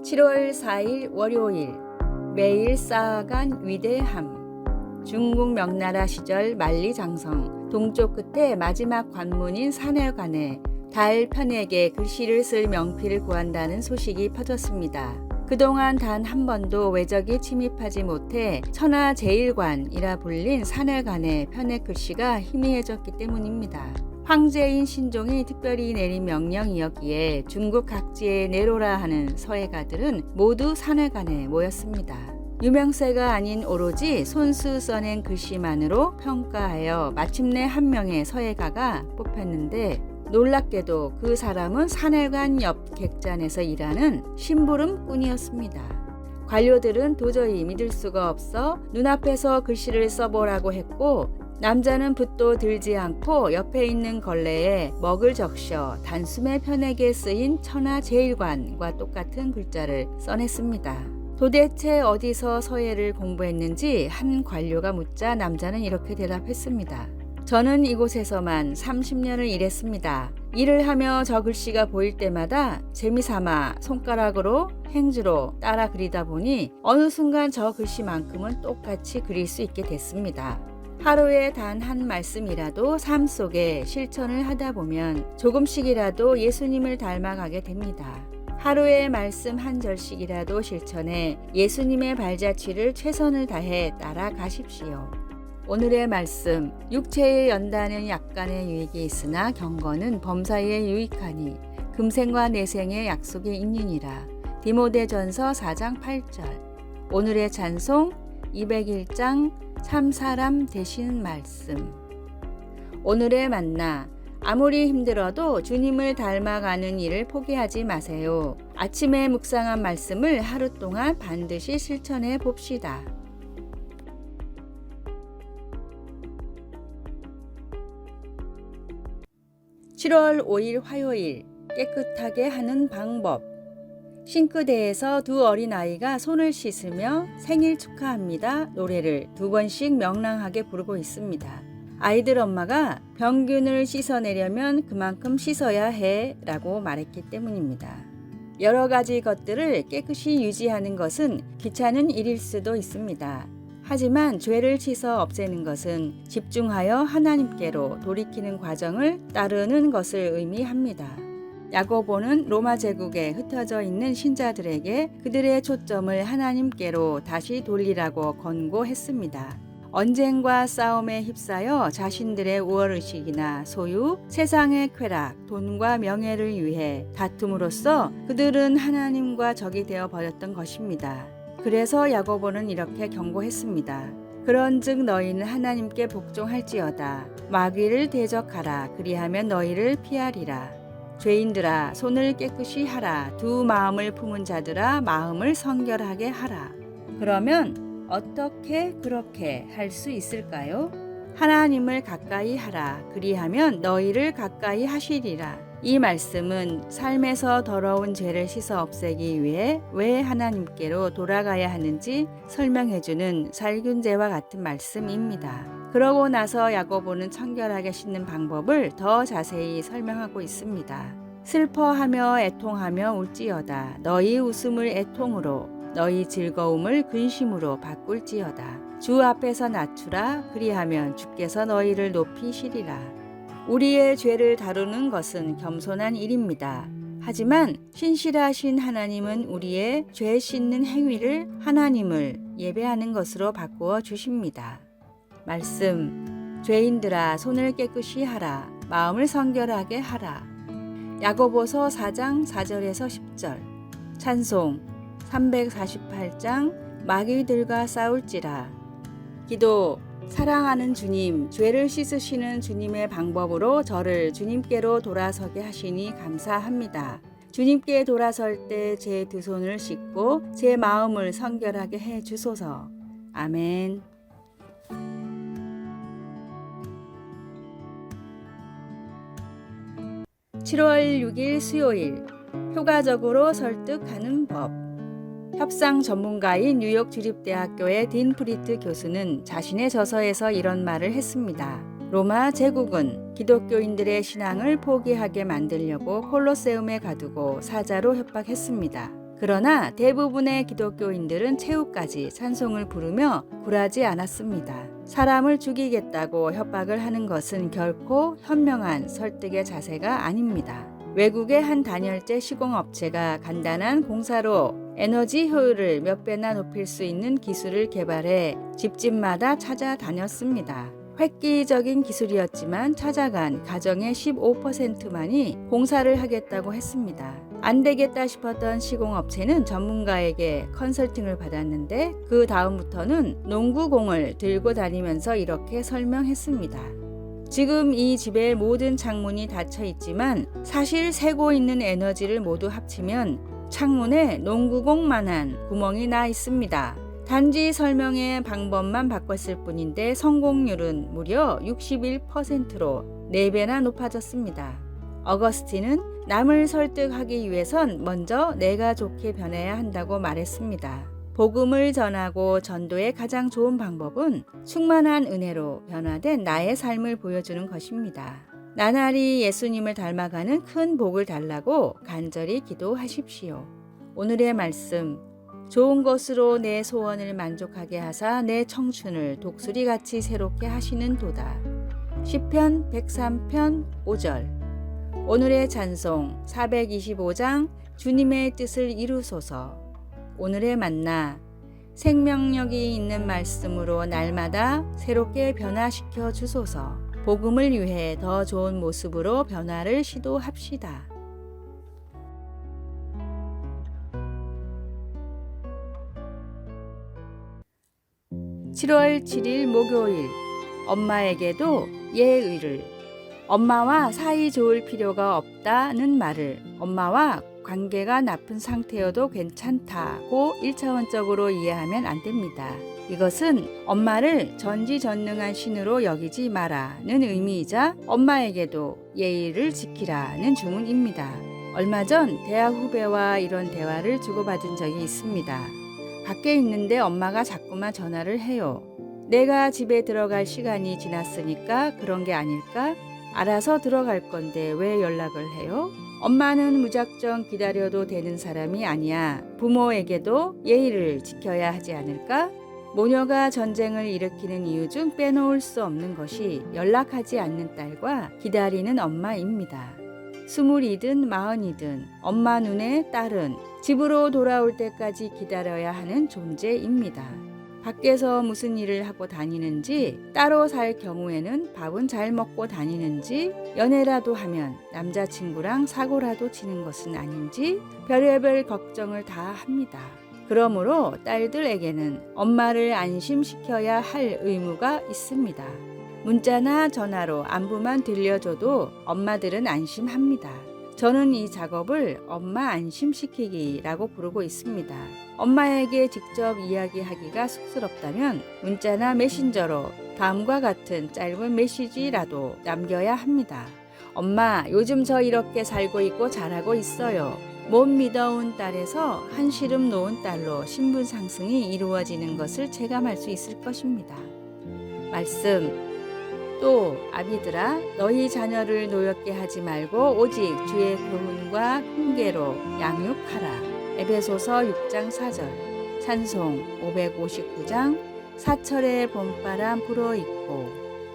7월 4일 월요일 매일 쌓아간 위대함. 중국 명나라 시절 만리장성 동쪽 끝에 마지막 관문인 산해관에 달 편에게 글씨를 쓸 명피를 구한다는 소식이 퍼졌습니다. 그동안 단 한 번도 외적이 침입하지 못해 천하제일관이라 불린 산해관의 편의 글씨가 희미해졌기 때문입니다. 황제인 신종이 특별히 내린 명령이었기에 중국 각지에 내로라 하는 서예가들은 모두 산해관에 모였습니다. 유명세가 아닌 오로지 손수 써낸 글씨만으로 평가하여 마침내 한 명의 서예가가 뽑혔는데, 놀랍게도 그 사람은 산해관 옆 객잔에서 일하는 심부름꾼이었습니다. 관료들은 도저히 믿을 수가 없어 눈앞에서 글씨를 써보라고 했고, 남자는 붓도 들지 않고 옆에 있는 걸레에 먹을 적셔 단숨에 편에게 쓰인 천하제일관과 똑같은 글자를 써냈습니다. 도대체 어디서 서예를 공부했는지 한 관료가 묻자 남자는 이렇게 대답했습니다. 저는 이곳에서만 30년을 일했습니다. 일을 하며 저 글씨가 보일 때마다 재미삼아 손가락으로 행주로 따라 그리다 보니 어느 순간 저 글씨만큼은 똑같이 그릴 수 있게 됐습니다. 하루에 단 한 말씀이라도 삶 속에 실천을 하다 보면 조금씩이라도 예수님을 닮아가게 됩니다. 하루에 말씀 한 절씩이라도 실천해 예수님의 발자취를 최선을 다해 따라가십시오. 오늘의 말씀, 육체의 연단은 약간의 유익이 있으나 경건은 범사에 유익하니 금생과 내생의 약속이 있느니라. 디모데전서 4장 8절. 오늘의 찬송 201장 참사람 되신 말씀. 오늘의 만나, 아무리 힘들어도 주님을 닮아가는 일을 포기하지 마세요. 아침에 묵상한 말씀을 하루 동안 반드시 실천해 봅시다. 7월 5일 화요일, 깨끗하게 하는 방법. 싱크대에서 두 어린아이가 손을 씻으며 생일 축하합니다 노래를 2번씩 명랑하게 부르고 있습니다. 아이들 엄마가 병균을 씻어내려면 그만큼 씻어야 해 라고 말했기 때문입니다. 여러 가지 것들을 깨끗이 유지하는 것은 귀찮은 일일 수도 있습니다. 하지만 죄를 씻어 없애는 것은 집중하여 하나님께로 돌이키는 과정을 따르는 것을 의미합니다. 야고보는 로마 제국에 흩어져 있는 신자들에게 그들의 초점을 하나님께로 다시 돌리라고 권고했습니다. 언쟁과 싸움에 휩싸여 자신들의 우월의식이나 소유, 세상의 쾌락, 돈과 명예를 위해 다툼으로써 그들은 하나님과 적이 되어 버렸던 것입니다. 그래서 야고보는 이렇게 경고했습니다. 그런즉 너희는 하나님께 복종할지어다. 마귀를 대적하라. 그리하면 너희를 피하리라. 죄인들아 손을 깨끗이 하라. 두 마음을 품은 자들아 마음을 성결하게 하라. 그러면 어떻게 그렇게 할 수 있을까요? 하나님을 가까이 하라. 그리하면 너희를 가까이 하시리라. 이 말씀은 삶에서 더러운 죄를 씻어 없애기 위해 왜 하나님께로 돌아가야 하는지 설명해주는 살균제와 같은 말씀입니다. 그러고 나서 야고보는 청결하게 씻는 방법을 더 자세히 설명하고 있습니다. 슬퍼하며 애통하며 울지어다. 너희 웃음을 애통으로, 너희 즐거움을 근심으로 바꿀지어다. 주 앞에서 낮추라. 그리하면 주께서 너희를 높이시리라. 우리의 죄를 다루는 것은 겸손한 일입니다. 하지만 신실하신 하나님은 우리의 죄 씻는 행위를 하나님을 예배하는 것으로 바꾸어 주십니다. 말씀, 죄인들아 손을 깨끗이 하라. 마음을 성결하게 하라. 야고보서 4장 4절에서 10절. 찬송 348장 마귀들과 싸울지라. 기도, 사랑하는 주님, 죄를 씻으시는 주님의 방법으로 저를 주님께로 돌아서게 하시니 감사합니다. 주님께 돌아설 때 제 두 손을 씻고 제 마음을 성결하게 해 주소서. 아멘. (7월 6일) 수요일, 효과적으로 설득하는 법. 협상 전문가인 뉴욕 주립대학교의 딘 프리트 교수는 자신의 저서에서 이런 말을 했습니다. 로마 제국은 기독교인들의 신앙을 포기하게 만들려고 콜로세움에 가두고 사자로 협박했습니다. 그러나 대부분의 기독교인들은 최후까지 찬송을 부르며 굴하지 않았습니다. 사람을 죽이겠다고 협박을 하는 것은 결코 현명한 설득의 자세가 아닙니다. 외국의 한 단열재 시공업체가 간단한 공사로 에너지 효율을 몇 배나 높일 수 있는 기술을 개발해 집집마다 찾아다녔습니다. 획기적인 기술이었지만 찾아간 가정의 15%만이 공사를 하겠다고 했습니다. 안 되겠다 싶었던 시공업체는 전문가에게 컨설팅을 받았는데 그 다음부터는 농구공을 들고 다니면서 이렇게 설명했습니다. 지금 이 집의 모든 창문이 닫혀 있지만 사실 새고 있는 에너지를 모두 합치면 창문에 농구공만한 구멍이 나 있습니다. 단지 설명의 방법만 바꿨을 뿐인데 성공률은 무려 61%로 4배나 높아졌습니다. 어거스틴은 남을 설득하기 위해선 먼저 내가 좋게 변해야 한다고 말했습니다. 복음을 전하고 전도의 가장 좋은 방법은 충만한 은혜로 변화된 나의 삶을 보여주는 것입니다. 나날이 예수님을 닮아가는 큰 복을 달라고 간절히 기도하십시오. 오늘의 말씀, 좋은 것으로 내 소원을 만족하게 하사 내 청춘을 독수리같이 새롭게 하시는 도다. 시편 103편 5절. 오늘의 찬송 425장 주님의 뜻을 이루소서. 오늘의 만나 생명력이 있는 말씀으로 날마다 새롭게 변화시켜 주소서. 복음을 위해 더 좋은 모습으로 변화를 시도합시다. 7월 7일 목요일, 엄마에게도 예의를. 엄마와 사이 좋을 필요가 없다는 말을 엄마와 관계가 나쁜 상태여도 괜찮다고 1차원적으로 이해하면 안 됩니다. 이것은 엄마를 전지전능한 신으로 여기지 마라는 의미이자 엄마에게도 예의를 지키라는 주문입니다. 얼마 전 대학 후배와 이런 대화를 주고받은 적이 있습니다. 밖에 있는데 엄마가 자꾸만 전화를 해요. 내가 집에 들어갈 시간이 지났으니까 그런 게 아닐까? 알아서 들어갈 건데 왜 연락을 해요? 엄마는 무작정 기다려도 되는 사람이 아니야. 부모에게도 예의를 지켜야 하지 않을까? 모녀가 전쟁을 일으키는 이유 중 빼놓을 수 없는 것이 연락하지 않는 딸과 기다리는 엄마입니다. 20이든 40이든 엄마 눈에 딸은 집으로 돌아올 때까지 기다려야 하는 존재입니다. 밖에서 무슨 일을 하고 다니는지, 따로 살 경우에는 밥은 잘 먹고 다니는지, 연애라도 하면 남자친구랑 사고라도 치는 것은 아닌지 별의별 걱정을 다 합니다. 그러므로 딸들에게는 엄마를 안심시켜야 할 의무가 있습니다. 문자나 전화로 안부만 들려줘도 엄마들은 안심합니다. 저는 이 작업을 엄마 안심시키기라고 부르고 있습니다. 엄마에게 직접 이야기하기가 쑥스럽다면 문자나 메신저로 다음과 같은 짧은 메시지라도 남겨야 합니다. 엄마, 요즘 저 이렇게 살고 있고 잘하고 있어요. 못 믿어온 딸에서 한시름 놓은 딸로 신분 상승이 이루어지는 것을 체감할 수 있을 것입니다. 말씀. 또 아비들아, 너희 자녀를 노엽게 하지 말고 오직 주의 교훈과 훈계로 양육하라. 에베소서 6장 4절. 찬송 559장. 사철의 봄바람 불어있고.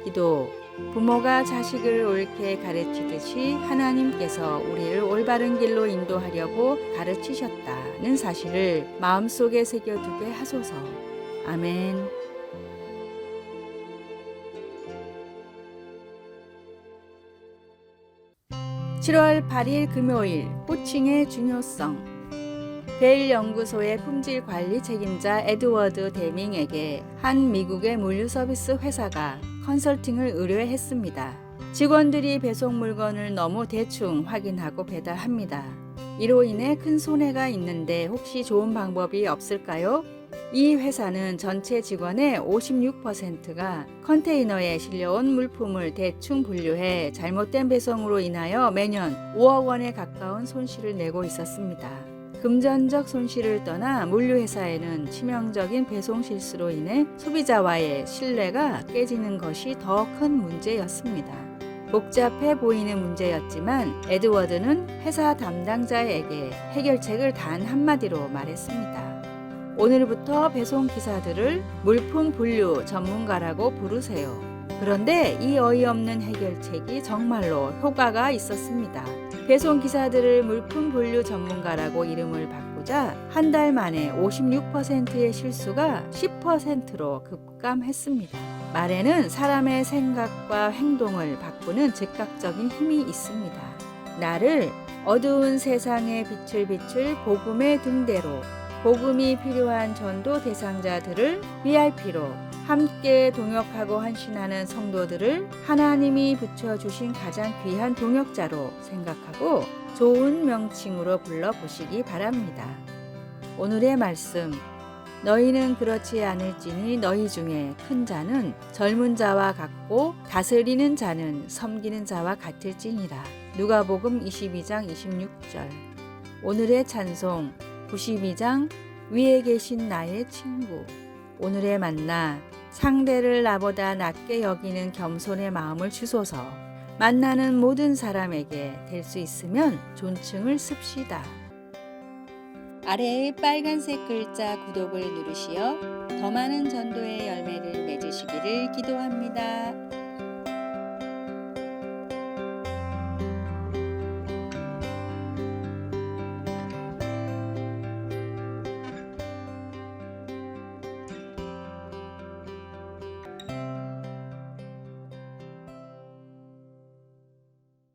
기도. 부모가 자식을 옳게 가르치듯이 하나님께서 우리를 올바른 길로 인도하려고 가르치셨다는 사실을 마음속에 새겨두게 하소서. 아멘. 7월 8일 금요일, 호칭의 중요성. 벨 연구소의 품질 관리 책임자 에드워드 데밍에게 한 미국의 물류 서비스 회사가 컨설팅을 의뢰했습니다. 직원들이 배송 물건을 너무 대충 확인하고 배달합니다. 이로 인해 큰 손해가 있는데 혹시 좋은 방법이 없을까요? 이 회사는 전체 직원의 56%가 컨테이너에 실려온 물품을 대충 분류해 잘못된 배송으로 인하여 매년 5억 원에 가까운 손실을 내고 있었습니다. 금전적 손실을 떠나 물류회사에는 치명적인 배송 실수로 인해 소비자와의 신뢰가 깨지는 것이 더 큰 문제였습니다. 복잡해 보이는 문제였지만 에드워드는 회사 담당자에게 해결책을 단 한마디로 말했습니다. 오늘부터 배송 기사들을 물품 분류 전문가라고 부르세요. 그런데 이 어이없는 해결책이 정말로 효과가 있었습니다. 배송 기사들을 물품 분류 전문가라고 이름을 바꾸자 한 달 만에 56%의 실수가 10%로 급감했습니다. 말에는 사람의 생각과 행동을 바꾸는 즉각적인 힘이 있습니다. 나를 어두운 세상에 빛을 비출 복음의 등대로, 복음이 필요한 전도 대상자들을 VIP로, 함께 동역하고 헌신하는 성도들을 하나님이 붙여주신 가장 귀한 동역자로 생각하고 좋은 명칭으로 불러보시기 바랍니다. 오늘의 말씀, 너희는 그렇지 않을지니 너희 중에 큰 자는 젊은 자와 같고 다스리는 자는 섬기는 자와 같을지니라. 누가복음 22장 26절. 오늘의 찬송 92장 위에 계신 나의 친구. 오늘의 만나, 상대를 나보다 낮게 여기는 겸손의 마음을 주소서. 만나는 모든 사람에게 될 수 있으면 존칭을 씁시다. 아래의 빨간색 글자 구독을 누르시어 더 많은 전도의 열매를 맺으시기를 기도합니다.